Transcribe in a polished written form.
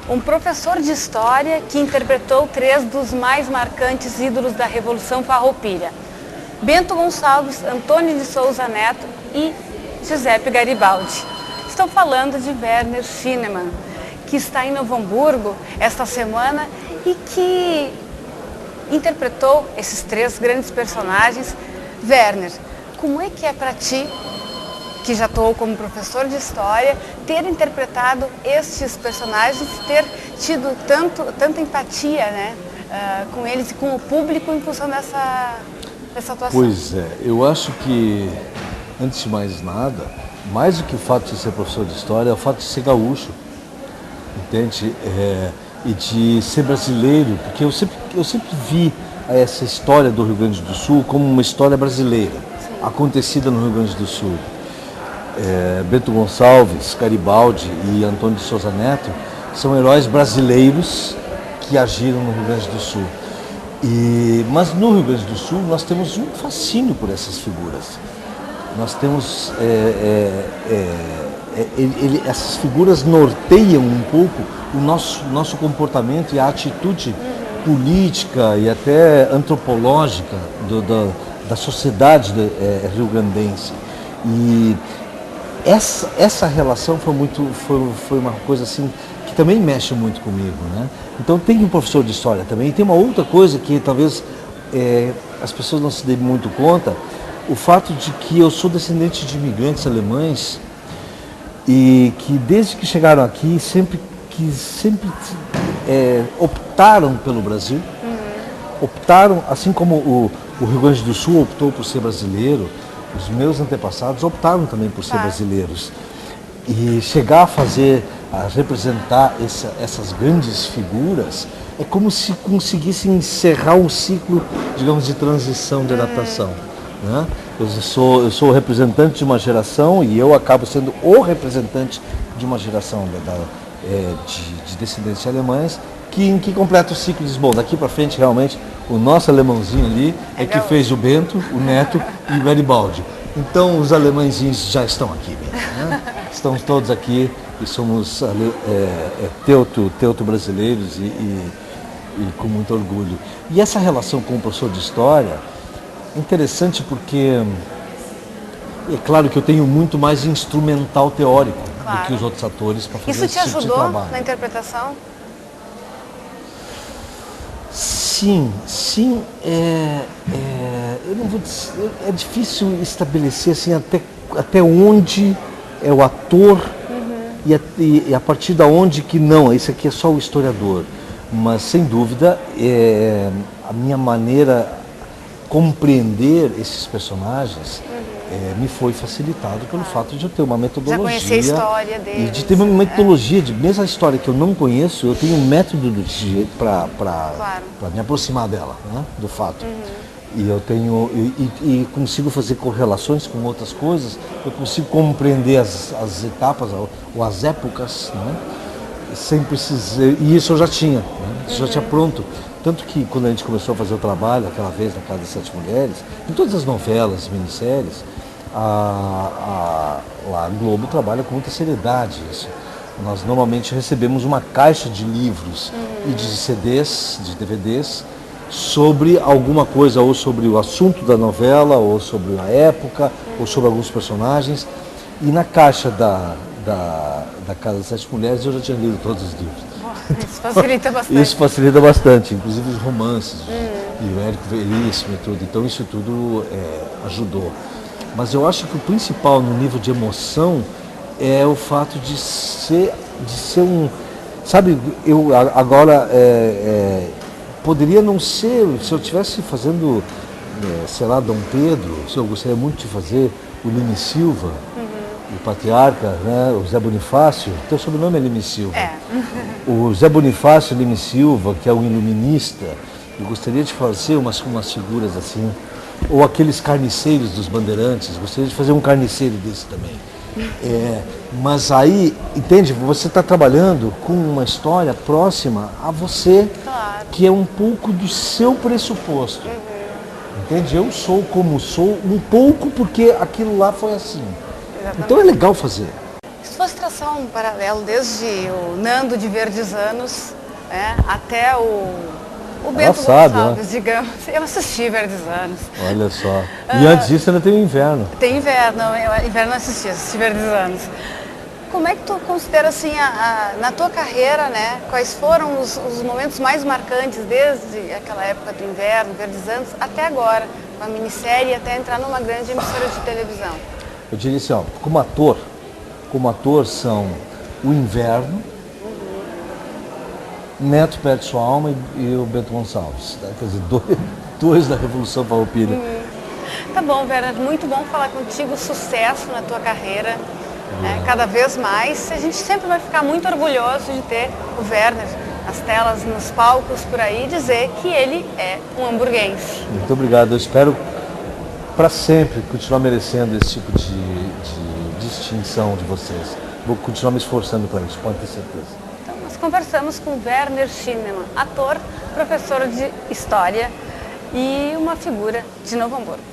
Um professor de história que interpretou 3 dos mais marcantes ídolos da Revolução Farroupilha: Bento Gonçalves, Antônio de Souza Neto e Giuseppe Garibaldi. Estou falando de Werner Schinnemann, que está em Novo Hamburgo esta semana e que interpretou esses 3 grandes personagens. Werner, como é que é para ti, que já atuou como professor de história, ter interpretado estes personagens, ter tido tanta empatia, né, com eles e com o público em função dessa atuação? Pois é, eu acho que, antes de mais nada, mais do que o fato de ser professor de história, é o fato de ser gaúcho, entende? E de ser brasileiro, porque eu sempre vi essa história do Rio Grande do Sul como uma história brasileira, sim, acontecida no Rio Grande do Sul. Bento Gonçalves, Garibaldi e Antônio de Souza Neto são heróis brasileiros que agiram no Rio Grande do Sul. Mas no Rio Grande do Sul nós temos um fascínio por essas figuras. Nós temos essas figuras norteiam um pouco o nosso comportamento e a atitude política e até antropológica da sociedade rio-grandense. E essa relação foi uma coisa assim que também mexe muito comigo, né? Então tem um professor de história também. E tem uma outra coisa que talvez as pessoas não se dêem muito conta: o fato de que eu sou descendente de imigrantes alemães e que desde que chegaram aqui sempre optaram pelo Brasil, optaram, assim como o Rio Grande do Sul optou por ser brasileiro. Os meus antepassados optaram também por ser brasileiros. E chegar a representar essas grandes figuras é como se conseguisse encerrar um ciclo, digamos, de transição, de adaptação, né? Eu sou o representante de uma geração e eu acabo sendo o representante de uma geração de descendentes alemães que completa o ciclo e diz: bom, daqui para frente realmente o nosso alemãozinho ali é que fez o Bento, o Neto e o Garibaldi. Então os alemãezinhos já estão aqui mesmo, né? Estamos todos aqui e somos teuto-brasileiros e com muito orgulho. E essa relação com o professor de história é interessante porque é claro que eu tenho muito mais instrumental teórico do que os outros atores para fazer esse tipo de trabalho. Isso te ajudou na interpretação? Sim, eu não vou dizer, é difícil estabelecer assim até onde é o ator e a partir da onde que não, isso aqui é só o historiador. Mas sem dúvida a minha maneira de compreender esses personagens me foi facilitado pelo fato de eu ter uma metodologia. Já conhecer a história deles. E de ter uma metodologia, mesmo a história que eu não conheço, eu tenho um método para me aproximar dela, né, do fato. E eu tenho e consigo fazer correlações com outras coisas, eu consigo compreender as etapas ou as épocas, né, sem precisar. E isso eu já tinha, né, isso já tinha pronto. Tanto que quando a gente começou a fazer o trabalho, aquela vez na Casa das 7 Mulheres, em todas as novelas, minisséries, a Globo trabalha com muita seriedade isso. Nós normalmente recebemos uma caixa de livros e de CDs, de DVDs, sobre alguma coisa, ou sobre o assunto da novela, ou sobre a época, ou sobre alguns personagens. E na caixa da Casa das 7 Mulheres eu já tinha lido todos os livros. Isso facilita bastante. Isso facilita bastante, inclusive os romances, e o Érico Veríssimo e tudo. Então isso tudo ajudou. Mas eu acho que o principal no nível de emoção é o fato de ser um... Sabe, eu agora poderia não ser, se eu estivesse fazendo, sei lá, Dom Pedro, se eu gostaria muito de fazer o Leme Silva, o patriarca, né, o Zé Bonifácio, teu sobrenome é Leme Silva. O Zé Bonifácio Leme Silva, que é um iluminista, eu gostaria de fazer umas figuras assim, ou aqueles carniceiros dos Bandeirantes, gostaria de fazer um carniceiro desse também. Mas aí, entende, você está trabalhando com uma história próxima a você, que é um pouco do seu pressuposto. Entende? Eu sou como sou, um pouco porque aquilo lá foi assim. Exatamente. Então é legal fazer. Se fosse traçar traçar um paralelo desde o Nando de Verdes Anos, né, até o Bento sabe, Gonçalves, digamos. Eu assisti Verdes Anos. Olha só. E antes disso ainda tem o inverno. Tem inverno, inverno não assisti Verdes Anos. Como é que tu considera assim, na tua carreira, né, quais foram os momentos mais marcantes desde aquela época do inverno, Verdes Anos, até agora, com a minissérie, até entrar numa grande emissora de televisão? Eu diria assim, ó, como ator são o Inverno, Neto Perde Sua Alma e o Bento Gonçalves. Né? Quer dizer, dois da Revolução Farroupilha. Tá bom, Werner, muito bom falar contigo, sucesso na tua carreira, cada vez mais. A gente sempre vai ficar muito orgulhoso de ter o Werner nas telas, nos palcos por aí, dizer que ele é um hamburguense. Muito obrigado, eu espero para sempre continuar merecendo esse tipo de distinção de vocês. Vou continuar me esforçando para isso, pode ter certeza. Então, nós conversamos com Werner Schinnemann, ator, professor de História e uma figura de Novo Hamburgo.